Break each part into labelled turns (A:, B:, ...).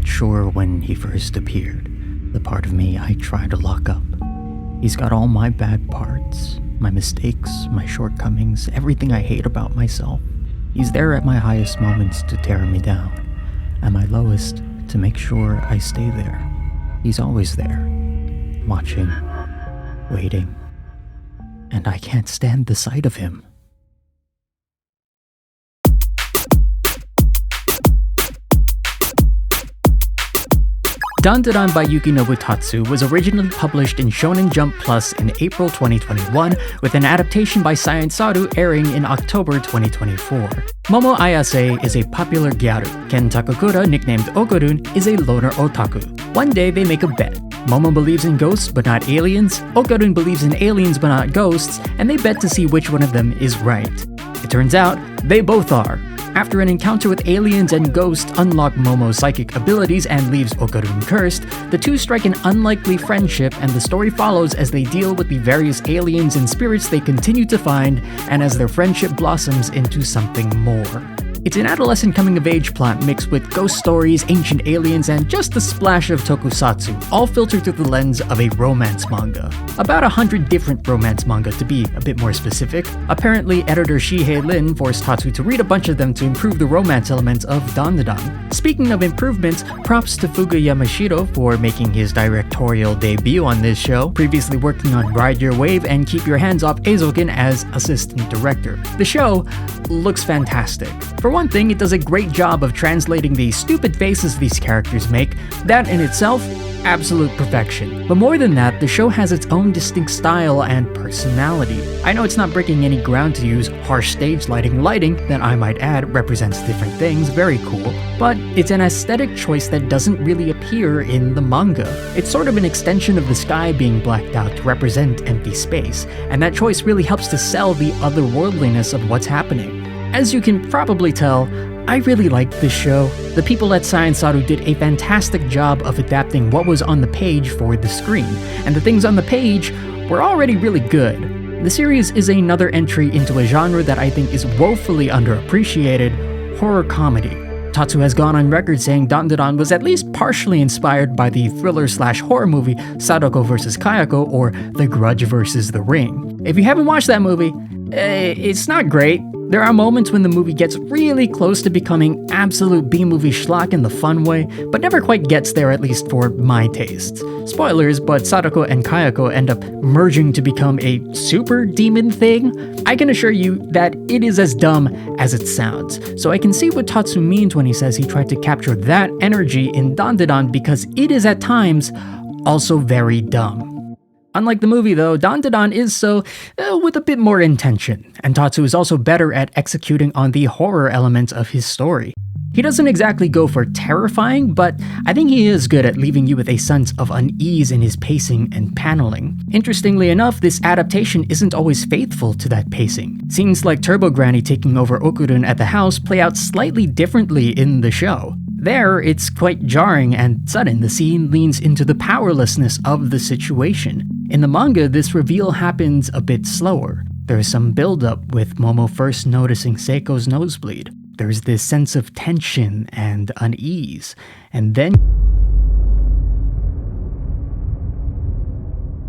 A: not sure when he first appeared, the part of me I try to lock up. He's got all my bad parts, my mistakes, my shortcomings, everything I hate about myself. He's there at my highest moments to tear me down, at my lowest to make sure I stay there. He's always there, watching, waiting, and I can't stand the sight of him. DanDaDan by Yukinobu Tatsu was originally published in Shonen Jump Plus in April 2021, with an adaptation by Science Saru airing in October 2024. Momo Ayase is a popular gyaru. Ken Takakura, nicknamed Okurun, is a loner otaku. One day they make a bet. Momo believes in ghosts but not aliens, Okurun believes in aliens but not ghosts, and they bet to see which one of them is right. It turns out, they both are. After an encounter with aliens and ghosts unlock Momo's psychic abilities and leaves Okurun cursed, the two strike an unlikely friendship, and the story follows as they deal with the various aliens and spirits they continue to find, and as their friendship blossoms into something more. It's an adolescent coming-of-age plot mixed with ghost stories, ancient aliens, and just a splash of tokusatsu, all filtered through the lens of a romance manga. About 100 different romance manga to be a bit more specific. Apparently, editor Shihei Lin forced Tatsu to read a bunch of them to improve the romance elements of DanDaDan. Speaking of improvements, props to Fuga Yamashiro for making his directorial debut on this show, previously working on Ride Your Wave and Keep Your Hands Off Eizouken as assistant director. The show looks fantastic. For one thing, it does a great job of translating the stupid faces these characters make. That in itself, absolute perfection. But more than that, the show has its own distinct style and personality. I know it's not breaking any ground to use harsh stage lighting. Lighting, that I might add, represents different things, very cool, but it's an aesthetic choice that doesn't really appear in the manga. It's sort of an extension of the sky being blacked out to represent empty space, and that choice really helps to sell the otherworldliness of what's happening. As you can probably tell, I really liked this show. The people at Science Saru did a fantastic job of adapting what was on the page for the screen, and the things on the page were already really good. The series is another entry into a genre that I think is woefully underappreciated: horror comedy. Tatsu has gone on record saying DanDaDan was at least partially inspired by the thriller/horror movie Sadako vs. Kayako, or The Grudge vs. The Ring. If you haven't watched that movie, it's not great. There are moments when the movie gets really close to becoming absolute B-movie schlock in the fun way, but never quite gets there, at least for my tastes. Spoilers, but Sadako and Kayako end up merging to become a super demon thing. I can assure you that it is as dumb as it sounds, so I can see what Tatsu means when he says he tried to capture that energy in DanDaDan, because it is at times also very dumb. Unlike the movie though, DanDaDan is so with a bit more intention, and Tatsu is also better at executing on the horror elements of his story. He doesn't exactly go for terrifying, but I think he is good at leaving you with a sense of unease in his pacing and paneling. Interestingly enough, this adaptation isn't always faithful to that pacing. Scenes like Turbo Granny taking over Okurun at the house play out slightly differently in the show. There, it's quite jarring and sudden. The scene leans into the powerlessness of the situation. In the manga, this reveal happens a bit slower. There's some build-up with Momo first noticing Seiko's nosebleed. There's this sense of tension and unease, and then...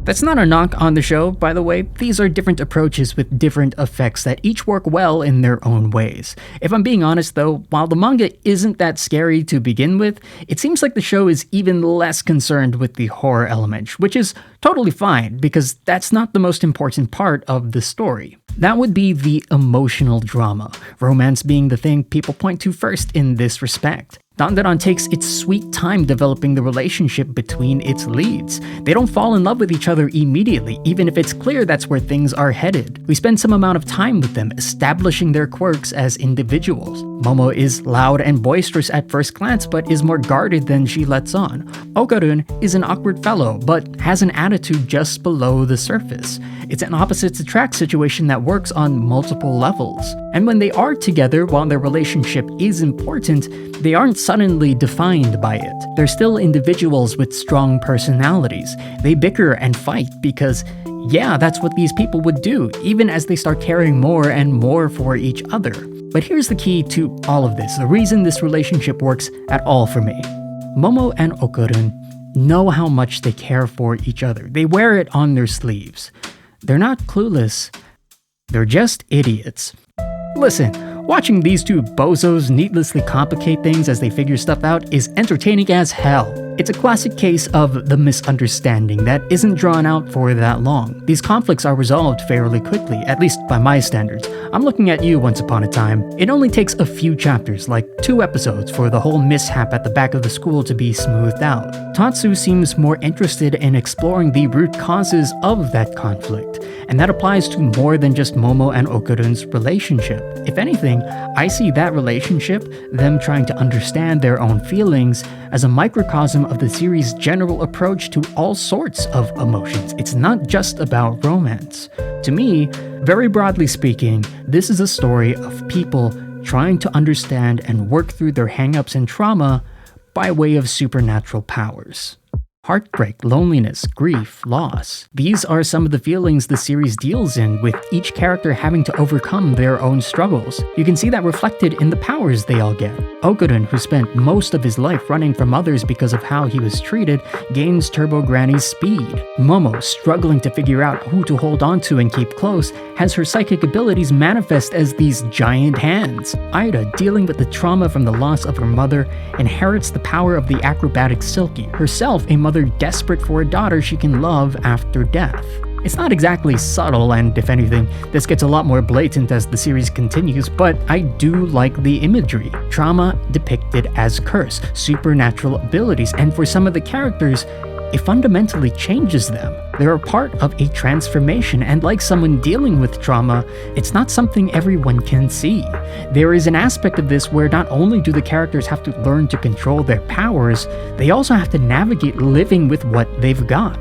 A: That's not a knock on the show, by the way. These are different approaches with different effects that each work well in their own ways. If I'm being honest though, while the manga isn't that scary to begin with, it seems like the show is even less concerned with the horror element, which is totally fine, because that's not the most important part of the story. That would be the emotional drama, romance being the thing people point to first in this respect. DanDaDan takes its sweet time developing the relationship between its leads. They don't fall in love with each other immediately, even if it's clear that's where things are headed. We spend some amount of time with them, establishing their quirks as individuals. Momo is loud and boisterous at first glance, but is more guarded than she lets on. Okurun is an awkward fellow, but has an attitude just below the surface. It's an opposites attract situation that works on multiple levels. And when they are together, while their relationship is important, they aren't suddenly defined by it. They're still individuals with strong personalities. They bicker and fight because, yeah, that's what these people would do, even as they start caring more and more for each other. But here's the key to all of this, the reason this relationship works at all for me. Momo and Okurun know how much they care for each other. They wear it on their sleeves. They're not clueless, they're just idiots. Listen, watching these two bozos needlessly complicate things as they figure stuff out is entertaining as hell. It's a classic case of the misunderstanding that isn't drawn out for that long. These conflicts are resolved fairly quickly, at least by my standards. I'm looking at you, Once Upon a Time. It only takes a few chapters, like 2 episodes, for the whole mishap at the back of the school to be smoothed out. Tatsu seems more interested in exploring the root causes of that conflict, and that applies to more than just Momo and Okurun's relationship. If anything, I see that relationship, them trying to understand their own feelings, as a microcosm of the series' general approach to all sorts of emotions. It's not just about romance. To me, very broadly speaking, this is a story of people trying to understand and work through their hang-ups and trauma by way of supernatural powers. Heartbreak, loneliness, grief, loss. These are some of the feelings the series deals in, with each character having to overcome their own struggles. You can see that reflected in the powers they all get. Okurun, who spent most of his life running from others because of how he was treated, gains Turbo Granny's speed. Momo, struggling to figure out who to hold on to and keep close, has her psychic abilities manifest as these giant hands. Aida, dealing with the trauma from the loss of her mother, inherits the power of the acrobatic Silky, herself a mother desperate for a daughter she can love after death. It's not exactly subtle, and if anything, this gets a lot more blatant as the series continues, but I do like the imagery. Trauma depicted as curse, supernatural abilities, and for some of the characters, it fundamentally changes them. They're a part of a transformation, and like someone dealing with trauma, it's not something everyone can see. There is an aspect of this where not only do the characters have to learn to control their powers, they also have to navigate living with what they've got.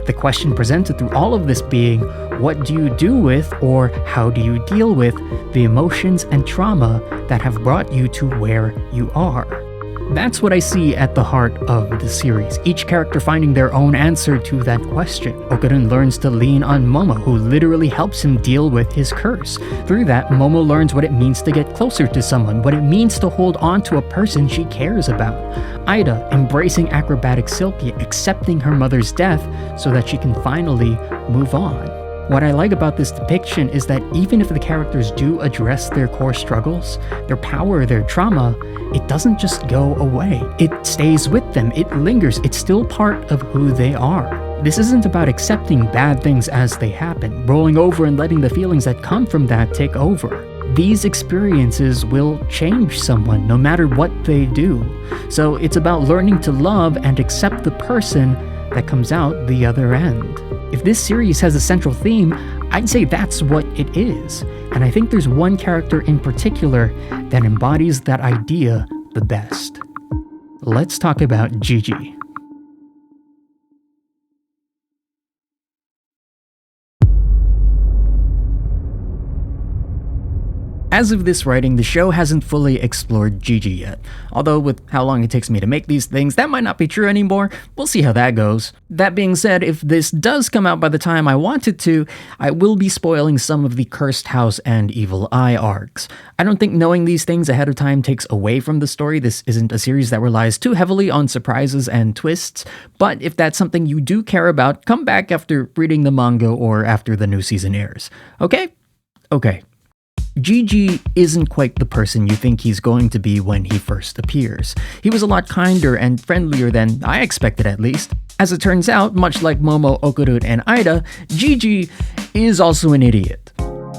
A: The question presented through all of this being, what do you do with, or how do you deal with, the emotions and trauma that have brought you to where you are? That's what I see at the heart of the series, each character finding their own answer to that question. Okurun learns to lean on Momo, who literally helps him deal with his curse. Through that, Momo learns what it means to get closer to someone, what it means to hold on to a person she cares about. Aida, embracing acrobatic Silky, accepting her mother's death so that she can finally move on. What I like about this depiction is that even if the characters do address their core struggles, their power, their trauma, it doesn't just go away. It stays with them, it lingers, it's still part of who they are. This isn't about accepting bad things as they happen, rolling over and letting the feelings that come from that take over. These experiences will change someone no matter what they do. So it's about learning to love and accept the person that comes out the other end. If this series has a central theme, I'd say that's what it is. And I think there's one character in particular that embodies that idea the best. Let's talk about Gigi. As of this writing, the show hasn't fully explored Gigi yet. Although with how long it takes me to make these things, that might not be true anymore. We'll see how that goes. That being said, if this does come out by the time I want it to, I will be spoiling some of the Cursed House and Evil Eye arcs. I don't think knowing these things ahead of time takes away from the story. This isn't a series that relies too heavily on surprises and twists, but if that's something you do care about, come back after reading the manga or after the new season airs. Okay? Okay. Gigi isn't quite the person you think he's going to be when he first appears. He was a lot kinder and friendlier than I expected, at least. As it turns out, much like Momo, Okurun, and Aida, Gigi is also an idiot.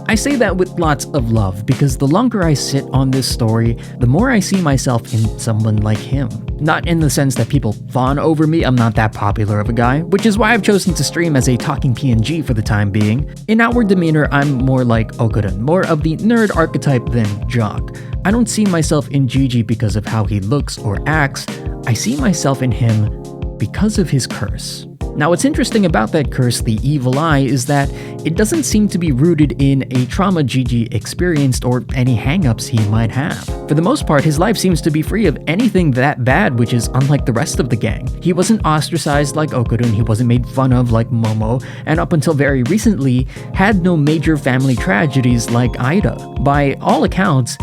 A: I say that with lots of love because the longer I sit on this story, the more I see myself in someone like him. Not in the sense that people fawn over me, I'm not that popular of a guy, which is why I've chosen to stream as a talking PNG for the time being. In outward demeanor, I'm more like Okurun, more of the nerd archetype than jock. I don't see myself in Gigi because of how he looks or acts, I see myself in him because of his curse. Now, what's interesting about that curse, the Evil Eye, is that it doesn't seem to be rooted in a trauma Gigi experienced or any hang-ups he might have. For the most part, his life seems to be free of anything that bad, which is unlike the rest of the gang. He wasn't ostracized like Okurun, he wasn't made fun of like Momo, and up until very recently, had no major family tragedies like Aida. By all accounts,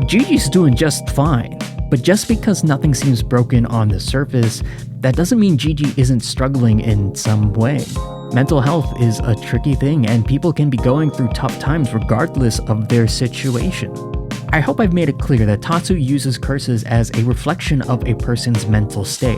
A: Gigi's doing just fine. But just because nothing seems broken on the surface, that doesn't mean Gigi isn't struggling in some way. Mental health is a tricky thing, and people can be going through tough times regardless of their situation. I hope I've made it clear that Tatsu uses curses as a reflection of a person's mental state.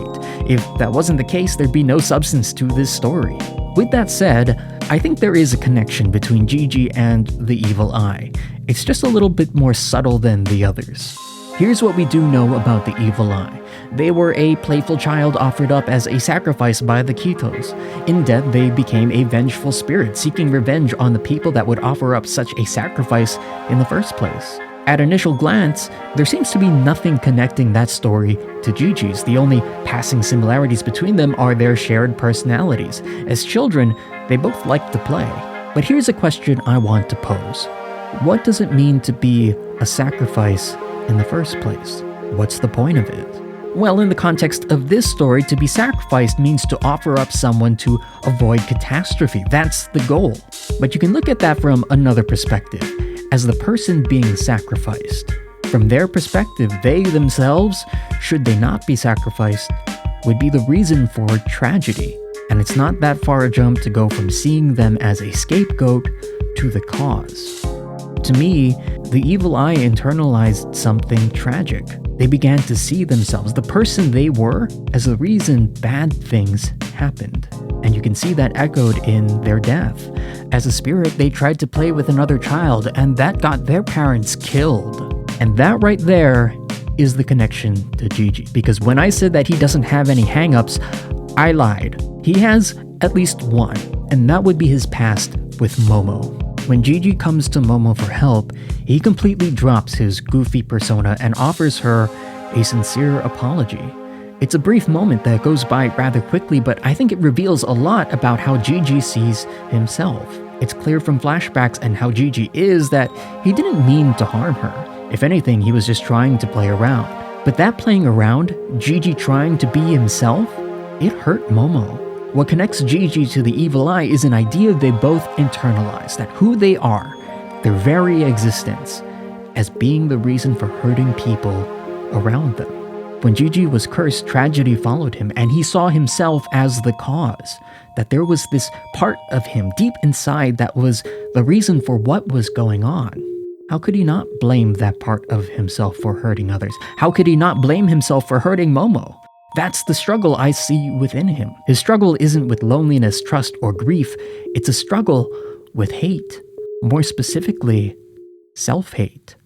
A: If that wasn't the case, there'd be no substance to this story. With that said, I think there is a connection between Gigi and the evil eye. It's just a little bit more subtle than the others. Here's what we do know about the evil eye. They were a playful child offered up as a sacrifice by the Kitos. In death, they became a vengeful spirit, seeking revenge on the people that would offer up such a sacrifice in the first place. At initial glance, there seems to be nothing connecting that story to Gigi's. The only passing similarities between them are their shared personalities. As children, they both like to play. But here's a question I want to pose. What does it mean to be a sacrifice in the first place? What's the point of it? Well, in the context of this story, to be sacrificed means to offer up someone to avoid catastrophe. That's the goal. But you can look at that from another perspective. As the person being sacrificed, from their perspective, they themselves, should they not be sacrificed, would be the reason for tragedy. And it's not that far a jump to go from seeing them as a scapegoat to the cause. To me, the evil eye internalized something tragic. They began to see themselves, the person they were, as the reason bad things happened. And you can see that echoed in their death. As a spirit, they tried to play with another child, and that got their parents killed. And that right there is the connection to Gigi. Because when I said that he doesn't have any hang-ups, I lied. He has at least one, and that would be his past with Momo. When Gigi comes to Momo for help, he completely drops his goofy persona and offers her a sincere apology. It's a brief moment that goes by rather quickly, but I think it reveals a lot about how Gigi sees himself. It's clear from flashbacks and how Gigi is that he didn't mean to harm her. If anything, he was just trying to play around. But that playing around, Gigi trying to be himself, it hurt Momo. What connects Gigi to the evil eye is an idea they both internalize, that who they are, their very existence, as being the reason for hurting people around them. When Gigi was cursed, tragedy followed him, and he saw himself as the cause, that there was this part of him deep inside that was the reason for what was going on. How could he not blame that part of himself for hurting others? How could he not blame himself for hurting Momo? That's the struggle I see within him. His struggle isn't with loneliness, trust, or grief. It's a struggle with hate. More specifically, self-hate.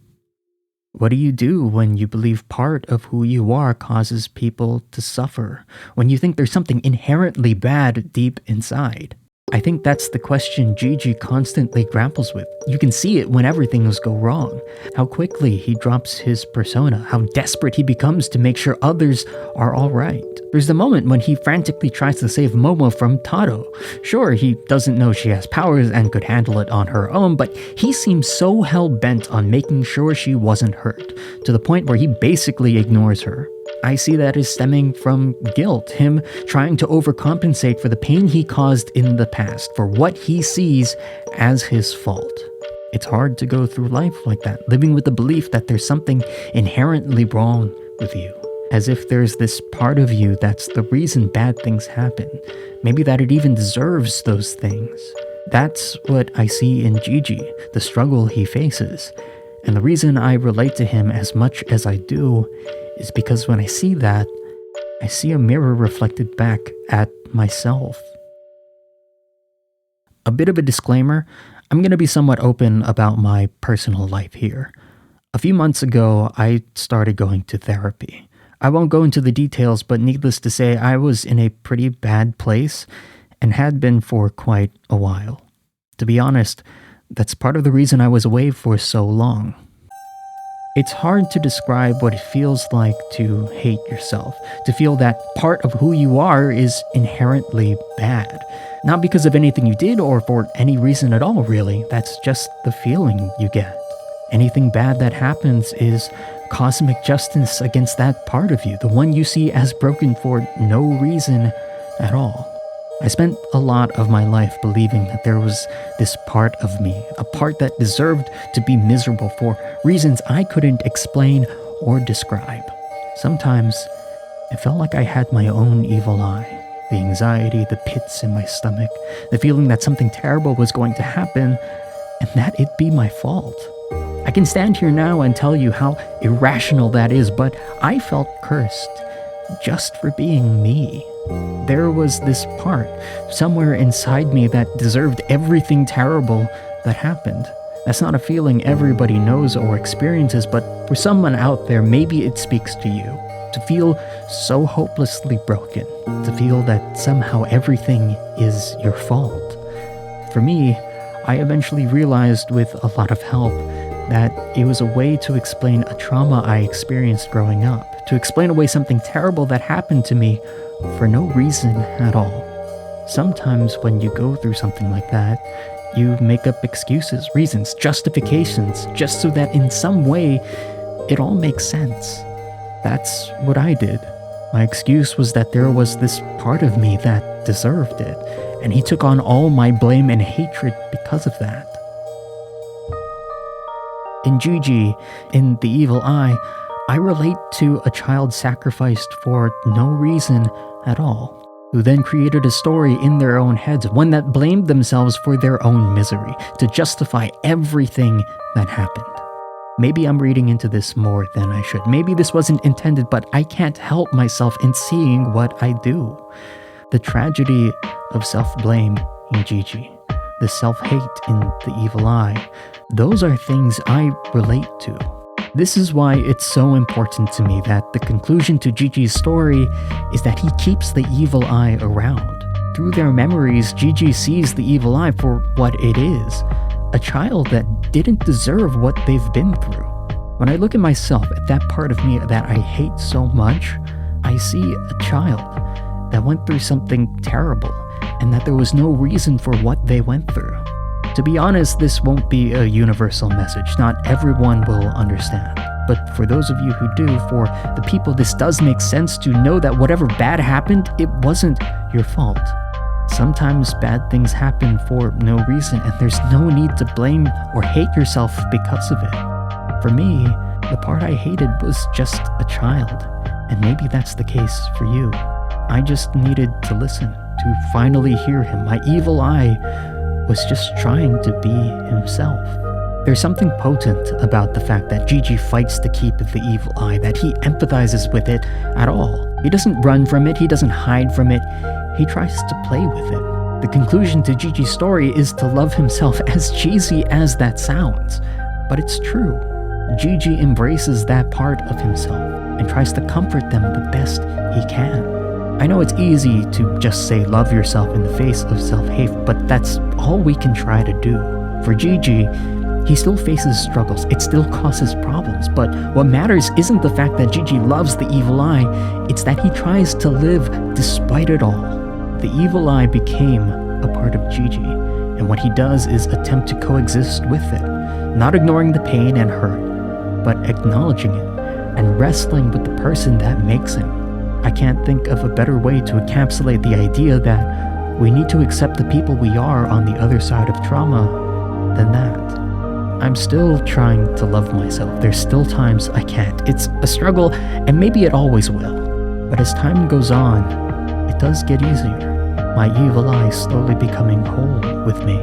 A: What do you do when you believe part of who you are causes people to suffer? When you think there's something inherently bad deep inside? I think that's the question Gigi constantly grapples with. You can see it whenever things go wrong. How quickly he drops his persona, how desperate he becomes to make sure others are alright. There's the moment when he frantically tries to save Momo from Taro. Sure, he doesn't know she has powers and could handle it on her own, but he seems so hell-bent on making sure she wasn't hurt, to the point where he basically ignores her. I see that as stemming from guilt, him trying to overcompensate for the pain he caused in the past, for what he sees as his fault. It's hard to go through life like that, living with the belief that there's something inherently wrong with you. As if there's this part of you that's the reason bad things happen. Maybe that it even deserves those things. That's what I see in Gigi, the struggle he faces. And the reason I relate to him as much as I do is because when I see that, I see a mirror reflected back at myself. A bit of a disclaimer, I'm going to be somewhat open about my personal life here. A few months ago, I started going to therapy. I won't go into the details, but needless to say, I was in a pretty bad place and had been for quite a while. To be honest, that's part of the reason I was away for so long. It's hard to describe what it feels like to hate yourself, to feel that part of who you are is inherently bad. Not because of anything you did or for any reason at all, really. That's just the feeling you get. Anything bad that happens is cosmic justice against that part of you, the one you see as broken for no reason at all. I spent a lot of my life believing that there was this part of me, a part that deserved to be miserable for reasons I couldn't explain or describe. Sometimes it felt like I had my own evil eye. The anxiety, the pits in my stomach, the feeling that something terrible was going to happen and that it'd be my fault. I can stand here now and tell you how irrational that is, but I felt cursed just for being me. There was this part somewhere inside me that deserved everything terrible that happened. That's not a feeling everybody knows or experiences, but for someone out there, maybe it speaks to you. To feel so hopelessly broken, to feel that somehow everything is your fault. For me, I eventually realized with a lot of help that it was a way to explain a trauma I experienced growing up, to explain away something terrible that happened to me for no reason at all. Sometimes when you go through something like that, you make up excuses, reasons, justifications, just so that in some way it all makes sense. That's what I did. My excuse was that there was this part of me that deserved it, and he took on all my blame and hatred because of that. In Gigi, in The Evil Eye, I relate to a child sacrificed for no reason at all, who then created a story in their own heads, one that blamed themselves for their own misery, to justify everything that happened. Maybe I'm reading into this more than I should. Maybe this wasn't intended, but I can't help myself in seeing what I do. The tragedy of self-blame in Gigi, the self-hate in The Evil Eye, those are things I relate to. This is why it's so important to me that the conclusion to Gigi's story is that he keeps the evil eye around. Through their memories, Gigi sees the evil eye for what it is. A child that didn't deserve what they've been through. When I look at myself, at that part of me that I hate so much, I see a child that went through something terrible and that there was no reason for what they went through. To be honest, this won't be a universal message. Not everyone will understand. But for those of you who do, for the people this does make sense to know that whatever bad happened, it wasn't your fault. Sometimes bad things happen for no reason, and there's no need to blame or hate yourself because of it. For me, the part I hated was just a child, and maybe that's the case for you. I just needed to listen, to finally hear him. My evil eye was just trying to be himself. There's something potent about the fact that Gigi fights to keep the evil eye, that he empathizes with it at all. He doesn't run from it, he doesn't hide from it, he tries to play with it. The conclusion to Gigi's story is to love himself, as cheesy as that sounds. But it's true. Gigi embraces that part of himself and tries to comfort them the best he can. I know it's easy to just say love yourself in the face of self-hate, but that's all we can try to do. For Gigi, he still faces struggles, it still causes problems, but what matters isn't the fact that Gigi loves the evil eye, it's that he tries to live despite it all. The evil eye became a part of Gigi, and what he does is attempt to coexist with it, not ignoring the pain and hurt, but acknowledging it and wrestling with the person that makes him. I can't think of a better way to encapsulate the idea that we need to accept the people we are on the other side of trauma than that. I'm still trying to love myself. There's still times I can't. It's a struggle, and maybe it always will. But as time goes on, it does get easier. My evil eye slowly becoming whole with me.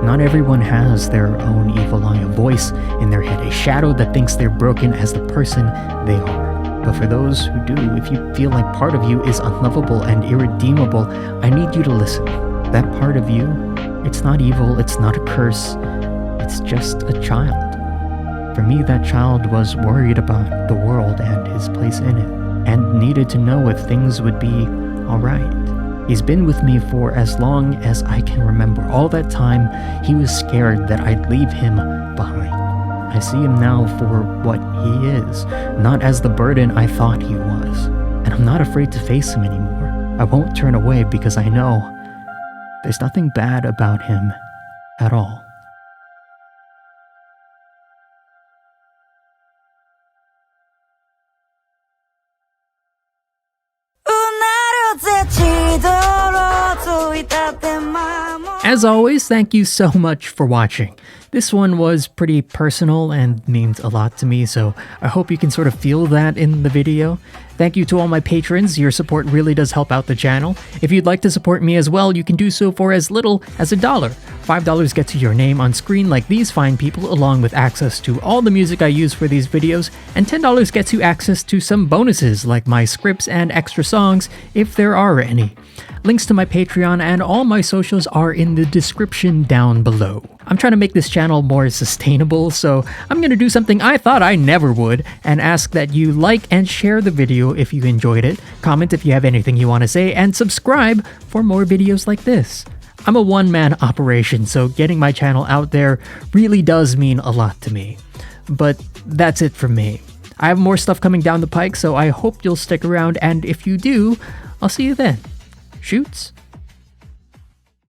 A: Not everyone has their own evil eye, a voice in their head, a shadow that thinks they're broken as the person they are. But for those who do, if you feel like part of you is unlovable and irredeemable, I need you to listen. That part of you, it's not evil, it's not a curse, it's just a child. For me, that child was worried about the world and his place in it, and needed to know if things would be alright. He's been with me for as long as I can remember. All that time, he was scared that I'd leave him behind. I see him now for what he is, not as the burden I thought he was. And I'm not afraid to face him anymore. I won't turn away because I know there's nothing bad about him at all. As always, thank you so much for watching. This one was pretty personal and means a lot to me, so I hope you can sort of feel that in the video. Thank you to all my patrons, your support really does help out the channel. If you'd like to support me as well, you can do so for as little as $1. $5 gets you your name on screen like these fine people, along with access to all the music I use for these videos, and $10 gets you access to some bonuses like my scripts and extra songs, if there are any. Links to my Patreon and all my socials are in the description down below. I'm trying to make this channel more sustainable, so I'm gonna do something I thought I never would, and ask that you like and share the video if you enjoyed it, comment if you have anything you want to say, and subscribe for more videos like this. I'm a one-man operation, so getting my channel out there really does mean a lot to me. But that's it from me. I have more stuff coming down the pike, so I hope you'll stick around, and if you do, I'll see you then. Shoots.